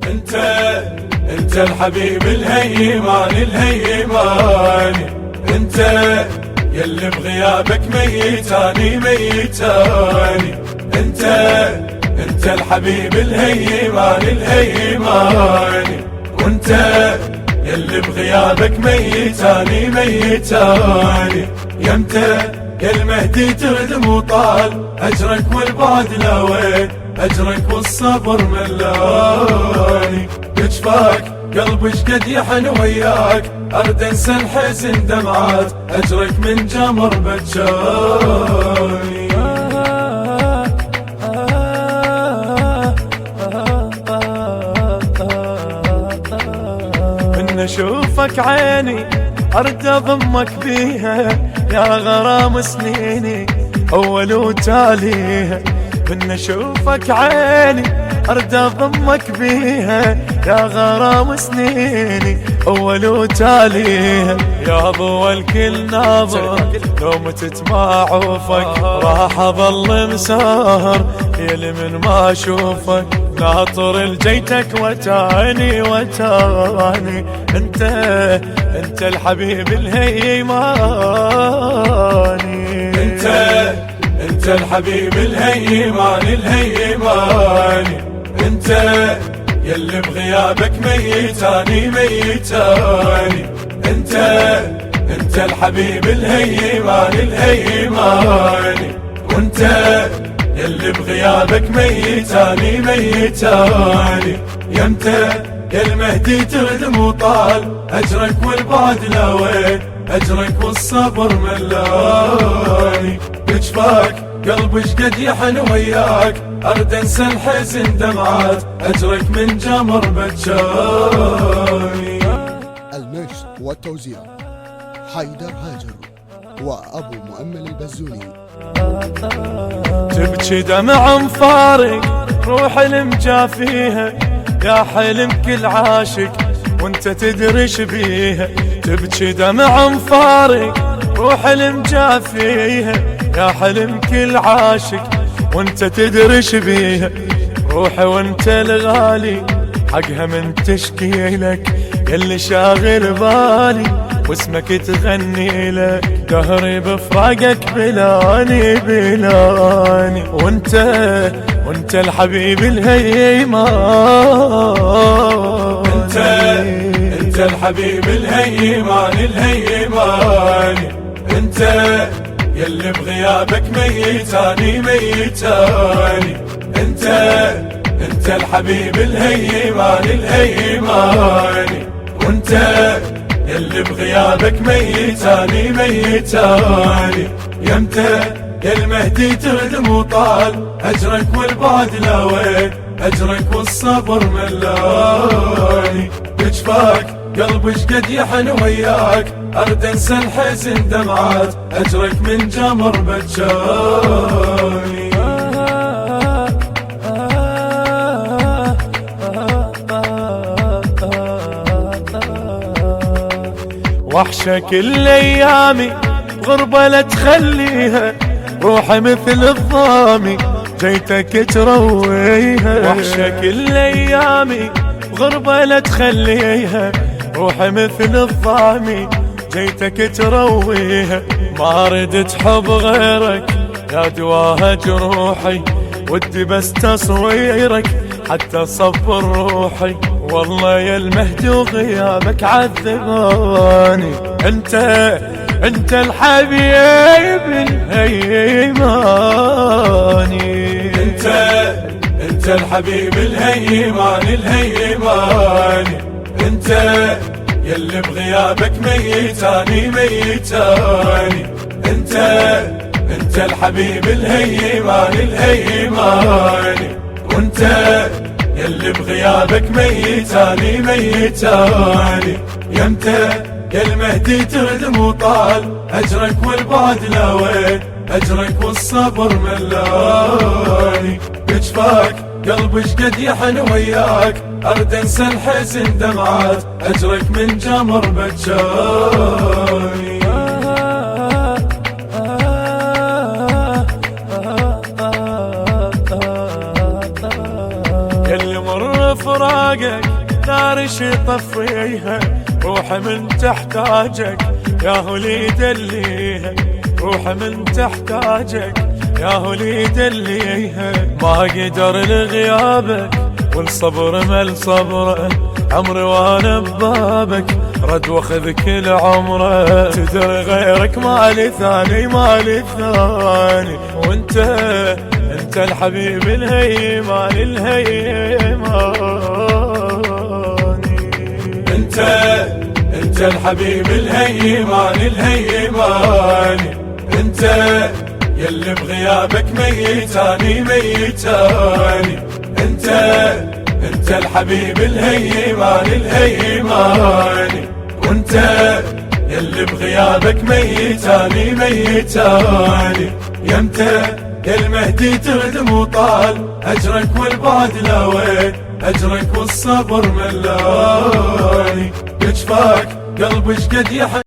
انت الحبيب الهيمان الهيماني، انت يلي بغيابك ميتاني ميتاني، انت الحبيب الهيمان الهيماني، وانت يلي بغيابك ميتاني ميتاني، يمتى يا المهدي تردم وطال اجرك والبعد لا وين، اجرك والصبر ملاني، بجفاك قلبي شقد يحن وياك، ارد انسى الحزن دمعات اجرك من جمر بجاني. من اشوفك عيني ارد اضمك بيها، يا غرام سنيني اول وتاليها، من اشوفك عيني ارد اضمك بيها، يا غرام سنيني اول وتاليها، يا ضوى الكل ناظر لو متت ما اعوفك، راح اظل مسهر يلي من ما اشوفك، ناطر الجيتك وتاني وتاني، انت الحبيب الهيماني، انت الحبيب الهيمان الهيماني، انت يلي بغيابك ميتاني ميتاني، انت الحبيب الهيمان الهيماني، وانت يلي بغيابك ميتاني ميتاني، يمتى يا المهدي تردم وطال اجرك والبعد لا وين، اجرك والصبر ملاني، بجفاك قلبي شقد يحن وياك، ارد انسى الحزن دمعات اجرك من جمر بجاني. الميكس والتوزيع حيدر هاجر وابو مؤمل البزوني. تبكي دمع مفارق روح المجافيها، يا حلم كل عاشق وانت تدرش بيها، تبكي دمع مفارق روح المجافيها، يا حلم كل عاشق وانت تدرش بيها، روحي وانت الغالي حقها من تشكي لك، يلي شاغل بالي واسمك تغني لك، دهري بفراقك بلاني بلاني، وانت الحبيب الهيماني، انت الحبيب الهيمان الهيماني، انت يلي بغيابك ميتاني ميتاني، انت الحبيب الهيمان الهيماني، وانت يلي بغيابك ميتاني ميتاني، يمتى يا المهدي تردم وطال اجرك والبعد لا وين، اجرك والصبر ملاني، بجفاك قلبي شقد يحن وياك، ارد انسى الحزن دمعات اجرك من جمر بجاني. وحشة كل ايامي غربة لا تخليها، روحي مثل الضامي جيتك ترويها، وحشة كل ايامي غربة لا تخليها، روحي مثل الضامي جيتك ترويها، ما ردت حب غيرك يا دواها جروحي، ودي بس تصويرك حتى صبر روحي، والله يا المهدي وغيابك عذباني، انت الحبيب الهيماني، انت الحبيب الهيمان الهيماني، انت يلي بغيابك ميتاني ميتاني، انت الحبيب الهيمان الهيماني، وانت يلي بغيابك ميتاني ميتاني، يمتى يا المهدي تردم وطال اجرك والبعد لا وين، اجرك والصبر ملاني، بجفاك قلبي شقد يحن وياك، ارد انسى الحزن دمعات اجرك من جمر بجاني. يلي مر بفراقك نار يطفيها، روحي من تحتاجك يا هو اللي يدليها، روحي من تحتاجك يا هو اللي يدليها. ما قدر لغيابك والصبر مل صبره، عمري وانا ببابك رد واخذ كل عمره. تدري غيرك مالي ثاني مالي ثاني، وانت الحبيب الهيماني الهيماني. انت الحبيب الهيماني الهيماني، انت يلي بغيابك ميتاني ميتاني. انت الحبيب الهيماني الهيماني، وانت يلي بغيابك ميتاني ميتاني. يمتى يا المهدي تخدم وطال اجرك والبعد لا وين، اجرك والصبر ملاني. بجفاك قلبي شقد يحن